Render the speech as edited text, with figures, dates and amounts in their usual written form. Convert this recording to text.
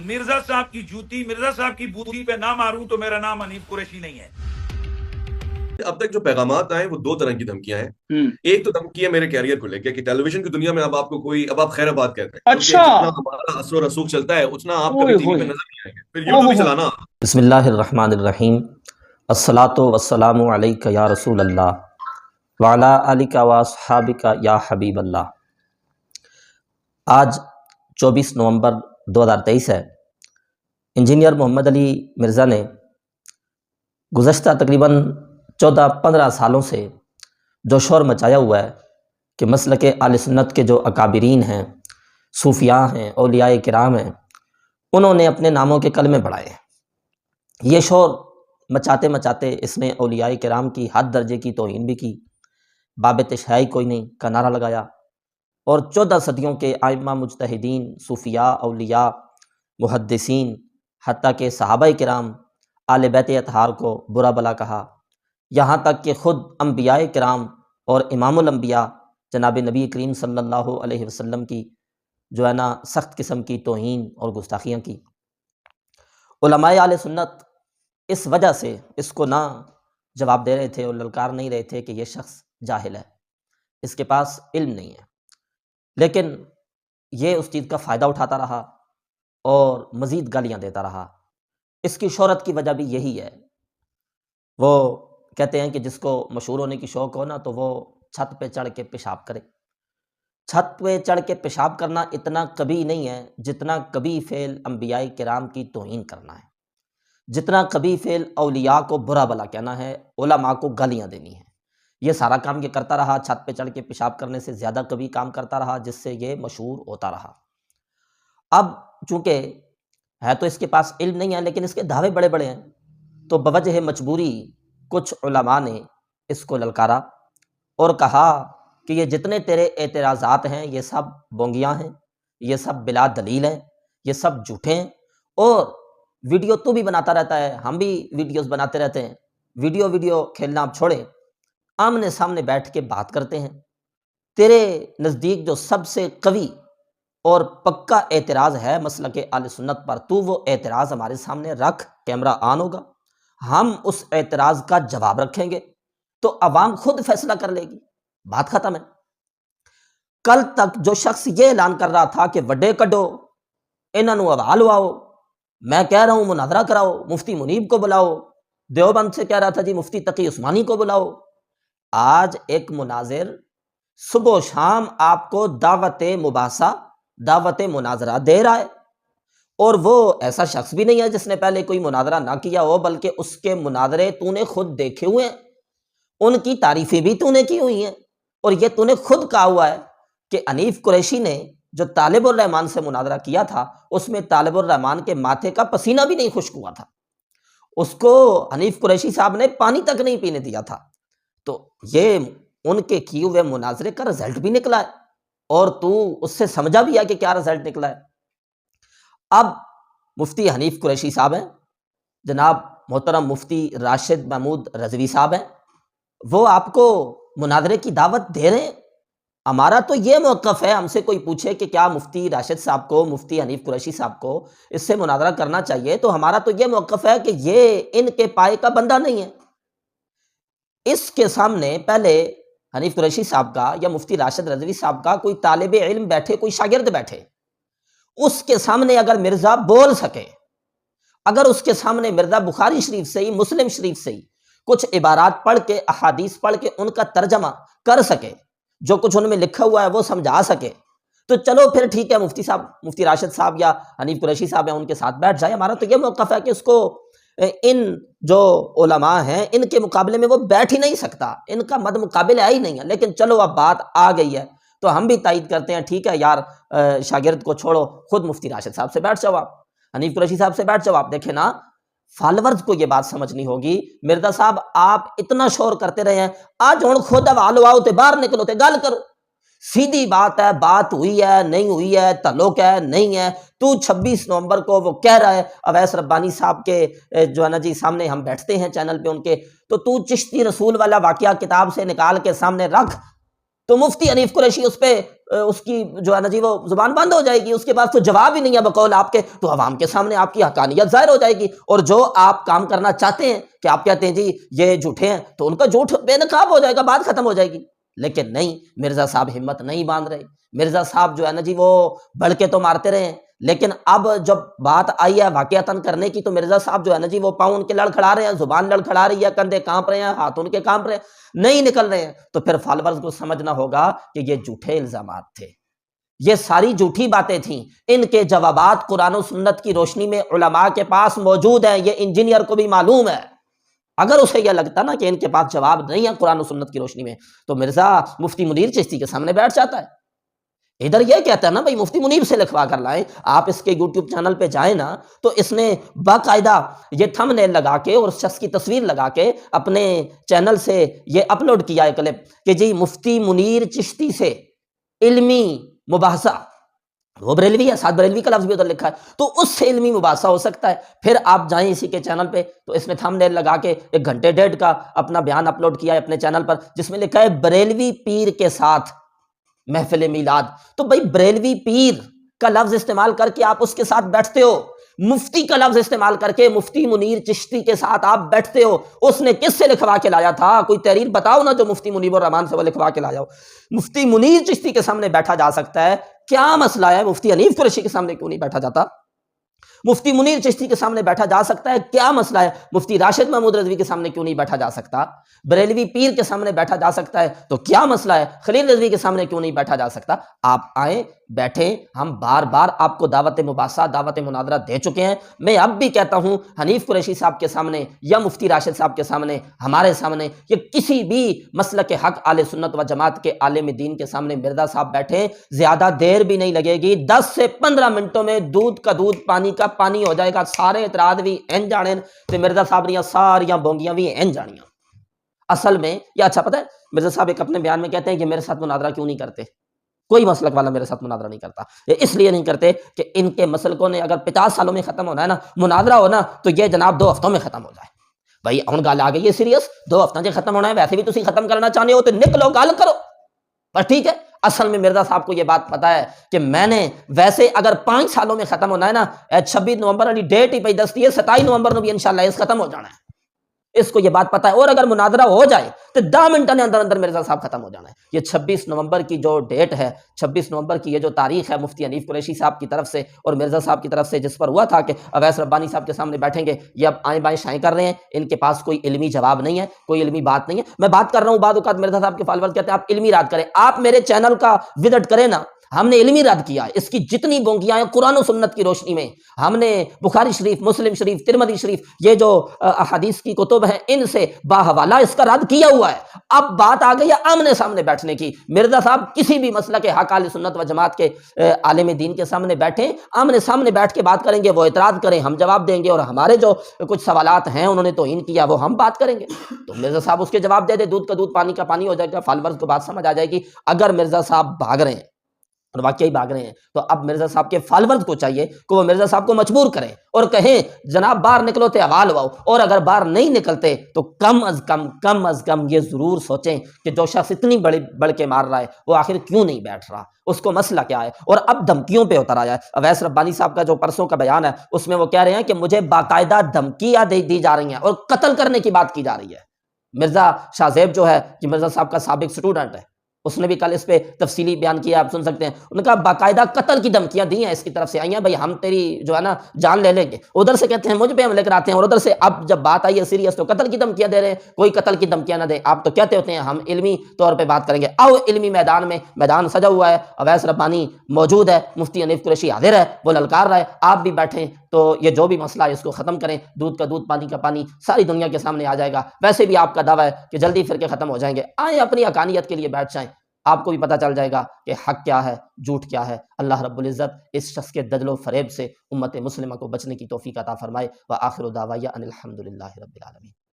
مرزا صاحب کی جوتی مرزا صاحب کی بوتی پہ نہ ماروں تو میرا نام حنیف قریشی نہیں ہے۔ اب تک جو پیغامات آئے وہ دو طرح کی دھمکیاں ہیں۔ ایک تو دھمکی ہے میرے کیریئر کو لے کے کہ ٹیلی ویژن کی دنیا میں اب آپ کو کوئی اب آپ خیر آباد کہتے ہیں، اچھا جتنا ہمارا اثر و رسوخ چلتا ہے اتنا آپ کبھی ٹی وی پہ نظر نہیں آئیں گے، پھر یوٹیوب ہی چلانا۔ بسم اللہ الرحمن الرحیم، الصلاۃ والسلام علیک یا رسول اللہ وعلی آلک و اصحابک یا حبیب اللہ۔ آج 24 نومبر 2023 ہے۔ انجینئر محمد علی مرزا نے گزشتہ تقریباً 14-15 سالوں سے جو شور مچایا ہوا ہے کہ مسلک اہل سنت کے جو اکابرین ہیں، صوفیاء ہیں، اولیاء کرام ہیں، انہوں نے اپنے ناموں کے کلمے بڑھائے۔ یہ شور مچاتے مچاتے اس نے اولیاء کرام کی حد درجے کی توہین بھی کی، باب تشیع کوئی نہیں کا نعرہ لگایا، اور 14 صدیوں کے ائمہ مجتہدین، صوفیاء، اولیاء، محدثین، حتیٰ کہ صحابہ کرام، آل بیت اطہار کو برا بلا کہا، یہاں تک کہ خود انبیاء کرام اور امام الانبیاء جناب نبی کریم صلی اللہ علیہ وسلم کی جو ہے نا سخت قسم کی توہین اور گستاخیاں کی۔ علماء اہل سنت اس وجہ سے اس کو نہ جواب دے رہے تھے اور للکار نہیں رہے تھے کہ یہ شخص جاہل ہے، اس کے پاس علم نہیں ہے، لیکن یہ اس چیز کا فائدہ اٹھاتا رہا اور مزید گالیاں دیتا رہا۔ اس کی شہرت کی وجہ بھی یہی ہے، وہ کہتے ہیں کہ جس کو مشہور ہونے کی شوق ہو نا تو وہ چھت پہ چڑھ کے پیشاب کرے۔ چھت پہ چڑھ کے پیشاب کرنا اتنا کبھی نہیں ہے جتنا کبھی فعل انبیاء کرام کی توہین کرنا ہے، جتنا کبھی فعل اولیاء کو برا بلا کہنا ہے، علماء کو گالیاں دینی ہے۔ یہ سارا کام یہ کرتا رہا، چھت پہ چڑھ کے پیشاب کرنے سے زیادہ کبھی کام کرتا رہا، جس سے یہ مشہور ہوتا رہا۔ اب چونکہ ہے تو اس کے پاس علم نہیں ہے، لیکن اس کے دعوے بڑے بڑے ہیں، تو بوجہ مجبوری کچھ علماء نے اس کو للکارا اور کہا کہ یہ جتنے تیرے اعتراضات ہیں یہ سب بونگیاں ہیں، یہ سب بلا دلیل ہیں، یہ سب جھوٹے ہیں، اور ویڈیو تو بھی بناتا رہتا ہے، ہم بھی ویڈیوز بناتے رہتے ہیں، ویڈیو کھیلنا آپ چھوڑیں، آمنے سامنے بیٹھ کے بات کرتے ہیں۔ تیرے نزدیک جو سب سے قوی اور پکا اعتراض ہے مسلک اہل سنت پر، تو وہ اعتراض ہمارے سامنے رکھ، کیمرہ آن ہوگا، ہم اس اعتراض کا جواب رکھیں گے تو عوام خود فیصلہ کر لے گی، بات ختم ہے۔ کل تک جو شخص یہ اعلان کر رہا تھا کہ وڈے کڈو، انہاں نوں حوال لواؤ، میں کہہ رہا ہوں مناظرہ کراؤ، مفتی منیب کو بلاؤ، دیوبند سے کہہ رہا تھا جی مفتی تقی عثمانی کو بلاؤ، آج ایک مناظر صبح و شام آپ کو دعوت مباحثہ، دعوت مناظرہ دے رہا ہے، اور وہ ایسا شخص بھی نہیں ہے جس نے پہلے کوئی مناظرہ نہ کیا ہو، بلکہ اس کے مناظرے تو نے خود دیکھے ہوئے ہیں، ان کی تعریفیں بھی تو نے کی ہوئی ہیں، اور یہ تو نے خود کہا ہوا ہے کہ حنیف قریشی نے جو طالب الرحمن سے مناظرہ کیا تھا اس میں طالب الرحمن کے ماتھے کا پسینہ بھی نہیں خشک ہوا تھا، اس کو حنیف قریشی صاحب نے پانی تک نہیں پینے دیا تھا۔ تو یہ ان کے کیے ہوئے مناظرے کا رزلٹ بھی نکلا ہے، اور تو اس سے سمجھا بھی ہے کہ کیا رزلٹ نکلا ہے۔ اب مفتی حنیف قریشی صاحب ہیں، جناب محترم مفتی راشد محمود رضوی صاحب ہیں، وہ آپ کو مناظرے کی دعوت دے رہے ہیں۔ ہمارا تو یہ موقف ہے، ہم سے کوئی پوچھے کہ کیا مفتی راشد صاحب کو، مفتی حنیف قریشی صاحب کو اس سے مناظرہ کرنا چاہیے، تو ہمارا تو یہ موقف ہے کہ یہ ان کے پائے کا بندہ نہیں ہے۔ اس کے سامنے پہلے حنیف قریشی صاحب کا یا مفتی راشد رضوی صاحب کا کوئی طالب علم بیٹھے، کوئی شاگرد بیٹھے، اس کے سامنے اگر مرزا بول سکے، اگر اس کے سامنے مرزا بخاری شریف سے ہی، مسلم شریف سے ہی کچھ عبارات پڑھ کے، احادیث پڑھ کے ان کا ترجمہ کر سکے، جو کچھ ان میں لکھا ہوا ہے وہ سمجھا سکے، تو چلو پھر ٹھیک ہے، مفتی صاحب، مفتی راشد صاحب یا حنیف قریشی صاحب ہیں ان کے ساتھ بیٹھ جائے۔ ہمارا تو یہ موقف ہے کہ اس کو ان جو علماء ہیں ان کے مقابلے میں وہ بیٹھ ہی نہیں سکتا، ان کا مد مقابل ہے ہی نہیں ہے، لیکن چلو اب بات آ گئی ہے تو ہم بھی تائید کرتے ہیں، ٹھیک ہے یار، شاگرد کو چھوڑو، خود مفتی راشد صاحب سے بیٹھ جاؤ، آپ حنیف قریشی صاحب سے بیٹھ جاؤ۔ آپ دیکھیں نا، فالورز کو یہ بات سمجھنی ہوگی، مرزا صاحب آپ اتنا شور کرتے رہے ہیں، آج ہوں خود حوال لواؤ تے باہر نکلو تے گل کرو، سیدھی بات ہے، بات ہوئی ہے نہیں ہوئی ہے، تعلق ہے نہیں ہے، تو 26 نومبر کو وہ کہہ رہا ہے اویس ربانی صاحب کے جو ہے نا جی سامنے ہم بیٹھتے ہیں چینل پہ ان کے، تو چشتی رسول والا واقعہ کتاب سے نکال کے سامنے رکھ، تو مفتی حنیف قریشی اس پہ اس کی جو ہے نا جی وہ زبان بند ہو جائے گی، اس کے بعد تو جواب ہی نہیں ہے بقول آپ کے، تو عوام کے سامنے آپ کی حقانیت ظاہر ہو جائے گی، اور جو آپ کام کرنا چاہتے ہیں کہ آپ کہتے ہیں جی یہ جھوٹے ہیں، تو ان کا جھوٹ بے نقاب ہو جائے گا، بات ختم ہو جائے گی۔ لیکن نہیں، مرزا صاحب ہمت نہیں باندھ رہے، مرزا صاحب جو ہے نا جی وہ بڑکے تو مارتے رہے ہیں، لیکن اب جب بات آئی ہے واقعتاً کرنے کی، تو مرزا صاحب جو ہے نا جی وہ پاؤں ان کے لڑکھڑا رہے ہیں، زبان لڑکھڑا رہی ہے، کندھے کانپ رہے ہیں، ہاتھ ان کے کانپ رہے ہیں، نہیں نکل رہے ہیں، تو پھر فالورز کو سمجھنا ہوگا کہ یہ جھوٹے الزامات تھے، یہ ساری جھوٹی باتیں تھیں، ان کے جوابات قرآن و سنت کی روشنی میں علماء کے پاس موجود ہیں، یہ انجینئر کو بھی معلوم ہے۔ اگر اسے یہ لگتا نا کہ ان کے پاس جواب نہیں ہے قرآن و سنت کی روشنی میں، تو مرزا مفتی منیر چشتی کے سامنے بیٹھ جاتا ہے۔ ادھر یہ کہتا ہے نا بھائی مفتی منیر سے لکھوا کر لائیں، آپ اس کے یوٹیوب چینل پہ جائیں نا، تو اس نے باقاعدہ یہ تھم نیل لگا کے اور اس شخص کی تصویر لگا کے اپنے چینل سے یہ اپلوڈ کیا ہے کلپ کہ جی مفتی منیر چشتی سے علمی مباحثہ، وہ بریلوی ہے، ساتھ بریلوی کا لفظ بھی ادھر لکھا ہے، تو اس سے علمی مباحثہ ہو سکتا ہے۔ پھر آپ جائیں اسی کے چینل پہ، تو اس نے تھم نیل لگا کے 1 گھنٹے 1.5 کا اپنا بیان اپلوڈ کیا ہے اپنے چینل پر، جس میں لکھا ہے بریلوی پیر کے ساتھ محفل میلاد۔ تو بھائی بریلوی پیر کا لفظ استعمال کر کے آپ اس کے ساتھ بیٹھتے ہو، مفتی کا لفظ استعمال کر کے مفتی منیر چشتی کے ساتھ آپ بیٹھتے ہو، اس نے کس سے لکھوا کے لایا تھا؟ کوئی تحریر بتاؤ نا جو مفتی منیب الرحمان سے وہ لکھوا کے لایا ہو۔ مفتی منیر چشتی کے سامنے بیٹھا جا سکتا ہے، کیا مسئلہ ہے؟ مفتی حنیف قریشی کے سامنے کیوں نہیں بیٹھا جاتا؟ مفتی منیر چشتی کے سامنے بیٹھا جا سکتا ہے، کیا مسئلہ ہے؟ مفتی راشد محمود رضوی کے سامنے کیوں نہیں بیٹھا جا سکتا؟ بریلوی پیر کے سامنے بیٹھا جا سکتا ہے تو کیا مسئلہ ہے؟ خلیل رضوی کے سامنے کیوں نہیں بیٹھا جا سکتا؟ آپ آئیں، بیٹھیں، ہم بار بار آپ کو دعوت مباحثہ، دعوت مناظرہ دے چکے ہیں۔ میں اب بھی کہتا ہوں حنیف قریشی صاحب کے سامنے یا مفتی راشد صاحب کے سامنے، ہمارے سامنے، یا کسی بھی مسلک حق اہل سنت و جماعت کے عالم دین کے سامنے مرزا صاحب بیٹھیں، زیادہ دیر بھی نہیں لگے گی، 10 سے 15 منٹوں میں دودھ کا دودھ پانی کا پانی ہو جائے گا۔ سارے اعتراض بھی این جانے تے مرزا صاحب نے ساریاں بونگیاں بھی این جانیاں۔ اصل میں یہ اچھا پتہ ہے مرزا صاحب ایک اپنے بیان میں کہتے ہیں کہ میرے ساتھ مناظرہ کیوں نہیں کرتے؟ کوئی مسلک والا میرے ساتھ مناظرہ نہیں کرتا، اس لیے نہیں کرتے کہ ان کے مسلکوں نے اگر 50 سالوں میں ختم ہونا ہے نا، مناظرہ ہونا تو یہ جناب 2 ہفتوں میں ختم ہو جائے۔ بھائی ہن گل آ گئی ہے سیریس، 2 ہفتوں سے ختم ہونا ہے، ویسے بھی تسی ختم کرنا چاہتے ہو تو نکلو گل کرو، پر ٹھیک ہے۔ اصل میں مرزا صاحب کو یہ بات پتا ہے کہ میں نے ویسے اگر 5 سالوں میں ختم ہونا ہے نا، 26 نومبر والی ڈیٹ ہی پہ دستی ہے، 27 نومبر کو بھی انشاءاللہ اس ختم ہو جانا ہے، اس کو یہ بات پتا ہے۔ اور اگر مناظرہ ہو جائے تو 10 منٹ کے اندر اندر مرزا صاحب ختم ہو جانا ہے۔ یہ 26 نومبر کی جو ڈیٹ ہے، 26 نومبر کی یہ جو تاریخ ہے مفتی حنیف قریشی صاحب کی طرف سے اور مرزا صاحب کی طرف سے، جس پر ہوا تھا کہ اویس ربانی صاحب کے سامنے بیٹھیں گے، یہ اب آئیں بائیں شائیں کر رہے ہیں، ان کے پاس کوئی علمی جواب نہیں ہے، کوئی علمی بات نہیں ہے۔ میں بات کر رہا ہوں، بعض اوقات مرزا صاحب کے فالوور کہتے ہیں آپ علمی رات کریں، آپ میرے چینل کا وزٹ کریں نا، ہم نے علمی رد کیا، اس کی جتنی بونگیاں ہیں قرآن و سنت کی روشنی میں، ہم نے بخاری شریف، مسلم شریف، ترمذی شریف، یہ جو احادیث کی کتب ہیں ان سے باحوالہ اس کا رد کیا ہوا ہے۔ اب بات آ گئی ہے آمنے سامنے بیٹھنے کی، مرزا صاحب کسی بھی مسئلہ کے حق اہل سنت و جماعت کے عالم دین کے سامنے بیٹھیں، آمنے سامنے بیٹھ کے بات کریں گے، وہ اعتراض کریں ہم جواب دیں گے، اور ہمارے جو کچھ سوالات ہیں انہوں نے توہین کیا وہ ہم بات کریں گے، تو مرزا صاحب اس کے جواب دے دے، دودھ کا دودھ پانی کا پانی ہو جائے گا، فالورز کو بات سمجھ آ جائے گی۔ اگر مرزا صاحب بھاگ رہے ہیں اور واقعی بھاگ رہے ہیں تو اب مرزا صاحب کے فالورز کو چاہیے کہ وہ مرزا صاحب کو مجبور کریں اور کہیں جناب باہر نکلو تے حوال ہواؤ، اور اگر باہر نہیں نکلتے تو کم از کم یہ ضرور سوچیں کہ جو شخص اتنی بڑھ کے مار رہا ہے وہ آخر کیوں نہیں بیٹھ رہا، اس کو مسئلہ کیا ہے۔ اور اب دھمکیوں پہ اتر آیا ہے۔ اویس ربانی صاحب کا جو پرسوں کا بیان ہے اس میں وہ کہہ رہے ہیں کہ مجھے باقاعدہ دھمکیاں دی جا رہی ہیں اور قتل کرنے کی بات کی جا رہی ہے۔ مرزا شاہ زیب جو ہے کہ مرزا صاحب کا سابق سٹوڈنٹ ہے، اس نے بھی کل اس پہ تفصیلی بیان کیا، آپ سن سکتے ہیں۔ انہوں نے کہا باقاعدہ قتل کی دھمکیاں دی ہیں، اس کی طرف سے آئی ہیں، بھائی ہم تیری جو ہے نا جان لے لیں گے، ادھر سے کہتے ہیں مجھ پہ حملے کراتے ہیں، اور ادھر سے اب جب بات آئی ہے سیریس تو قتل کی دھمکیاں دے رہے ہیں۔ کوئی قتل کی دھمکیاں نہ دے، آپ تو کہتے ہوتے ہیں ہم علمی طور پہ بات کریں گے، آؤ علمی میدان میں، میدان سجا ہوا ہے، اویس ربانی موجود ہے، مفتی حنیف قریشی حاضر ہے، وہ للکار رہا ہے، آپ بھی بیٹھیں تو یہ جو بھی مسئلہ ہے اس کو ختم کریں، دودھ کا دودھ پانی کا پانی ساری دنیا کے سامنے آ جائے گا۔ ویسے بھی آپ کا دعویٰ ہے کہ جلدی فرقے ختم ہو جائیں گے، آئیں اپنی حقانیت کے لیے بیٹھ جائیں، آپ کو بھی پتہ چل جائے گا کہ حق کیا ہے، جھوٹ کیا ہے۔ اللہ رب العزت اس شخص کے دجل و فریب سے امت مسلمہ کو بچنے کی توفیق عطا فرمائے۔ وآخر دعوایا ان الحمدللہ رب العالمین۔